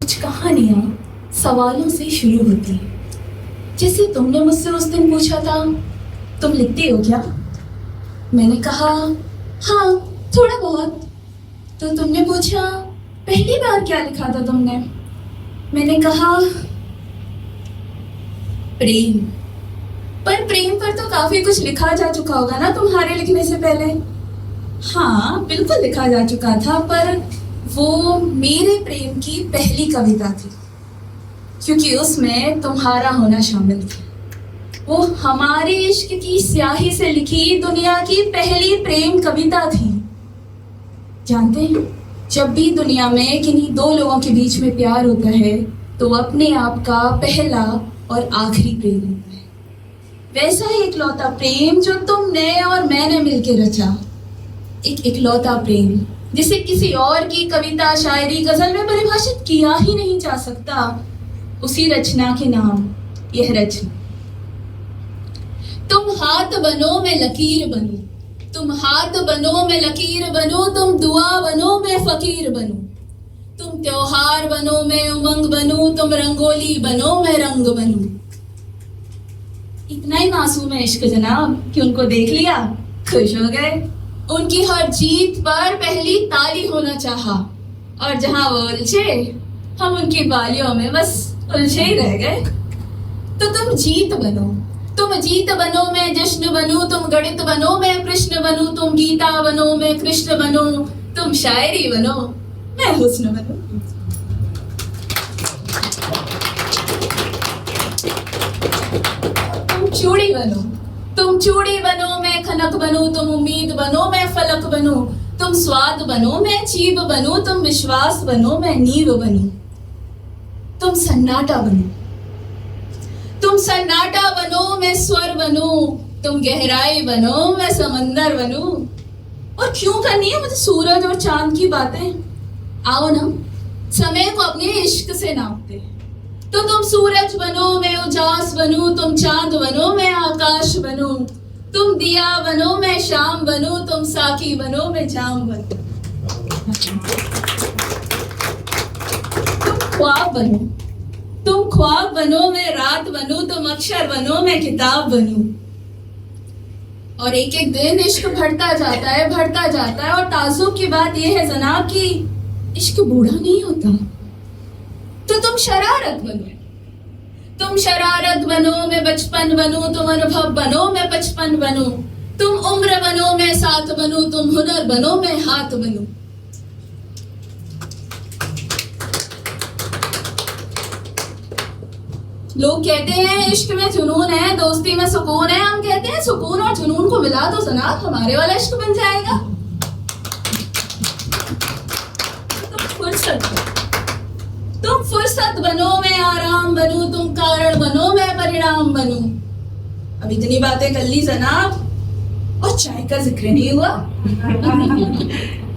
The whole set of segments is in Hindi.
कुछ कहानियाँ सवालों से शुरू होती हैं। जैसे तुमने मुझसे उस दिन पूछा था, तुम लिखती हो क्या? मैंने कहा हाँ, थोड़ा बहुत। तो तुमने पूछा पहली बार क्या लिखा था तुमने? मैंने कहा प्रेम। पर प्रेम पर तो काफी कुछ लिखा जा चुका होगा ना तुम्हारे लिखने से पहले? हाँ, बिल्कुल लिखा जा चुका था, पर वो मेरे प्रेम की पहली कविता थी, क्योंकि उसमें तुम्हारा होना शामिल था। वो हमारे इश्क की स्याही से लिखी दुनिया की पहली प्रेम कविता थी। जानते हैं, जब भी दुनिया में किन्हीं दो लोगों के बीच में प्यार होता है तो अपने आप का पहला और आखिरी प्रेम होता है। वैसा ही इकलौता प्रेम जो तुमने और मैंने मिलकर रचा, एक इकलौता प्रेम जिसे किसी और की कविता, शायरी, गजल में परिभाषित किया ही नहीं जा सकता। उसी रचना के नाम यह रचना। तुम हाथ बनो मैं लकीर बनूं, तुम हाथ बनो मैं लकीर बनूं, तुम दुआ बनो मैं फकीर बनूं, तुम त्योहार बनो मैं उमंग बनूं, तुम रंगोली बनो मैं रंग बनूं। इतना ही मासूम है इश्क जनाब कि उनको देख लिया, खुश हो गए। उनकी हर जीत पर पहली ताली होना चाहा, और जहां वो उलझे हम उनकी बालियों में बस उलझे ही रह गए। तो तुम जीत बनो, तुम जीत बनो मैं जश्न बनूं, तुम गणित बनो मैं कृष्ण बनूं, तुम गीता बनो मैं कृष्ण बनूं, तुम शायरी बनो मैं हुस्न बनूं। तुम चूड़ी बनो, तुम चूड़ी बनो मैं खनक बनूं, तुम उम्मीद बनो मैं फलक बनूं, तुम स्वाद बनो मैं जीभ बनूं, तुम विश्वास बनो मैं नींव बनूं। तुम सन्नाटा बनो, तुम सन्नाटा बनो मैं स्वर बनूं, तुम गहराई बनो मैं समंदर बनूं। और क्यों करनी है मुझे सूरज और चांद की बातें? आओ ना, समय को अपने इश्क से नापते हैं। तो तुम सूरज बनो मैं उजास बनूं, तुम चांद बनो मैं आकाश बनूं, तुम दिया बनो मैं शाम बनूं, तुम साकी बनो मैं जाम बनूं। तुम ख्वाब बनो, तुम ख्वाब बनो मैं रात बनूं, तुम अक्षर बनो मैं किताब बनूं। और एक एक दिन इश्क बढ़ता जाता है, बढ़ता जाता है। और ताज्जुब की बात यह है जनाब कि इश्क बूढ़ा नहीं होता। तो तुम शरारत बनो, तुम शरारत बनो मैं बचपन बनूं, तुम अनुभव बनो मैं 55 बनूं, तुम उम्र बनो मैं साथ बनूं, तुम हुनर बनो मैं हाथ बनूं। लोग कहते हैं इश्क में जुनून है, दोस्ती में सुकून है। हम कहते हैं सुकून और जुनून को मिला दो जनाब, हमारे वाला इश्क बन जाएगा। तुम फुर्सत बनो मैं आराम बनूं, तुम कारण बनो मैं परिणाम बनूं। अब इतनी बातें कर ली जनाब, और चाय का जिक्र नहीं हुआ।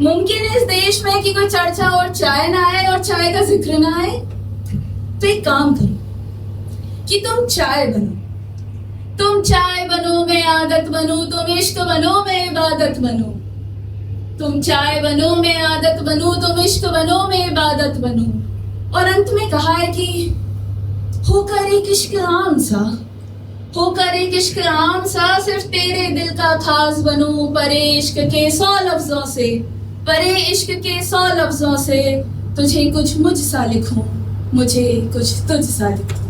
मुमकिन है इस देश में कि कोई चर्चा और चाय ना आए और चाय का जिक्र ना आए। तो एक काम करो कि तुम चाय बनो, तुम चाय बनो मैं आदत बनूं, तुम इश्क बनो मैं इबादत बनूं। तुम चाय बनो मैं आदत बनूं, तुम इश्क बनो मैं इबादत बनूं। और अंत में कहा है कि होकर एक इश्क आम सा, होकर एक इश्क आम सा, सिर्फ तेरे दिल का खास बनूं। परे इश्क के 100 लफ्जों से, परे इश्क के 100 लफ्जों से, तुझे कुछ मुझ सा लिखूं, मुझे कुछ तुझ सा लिखूं।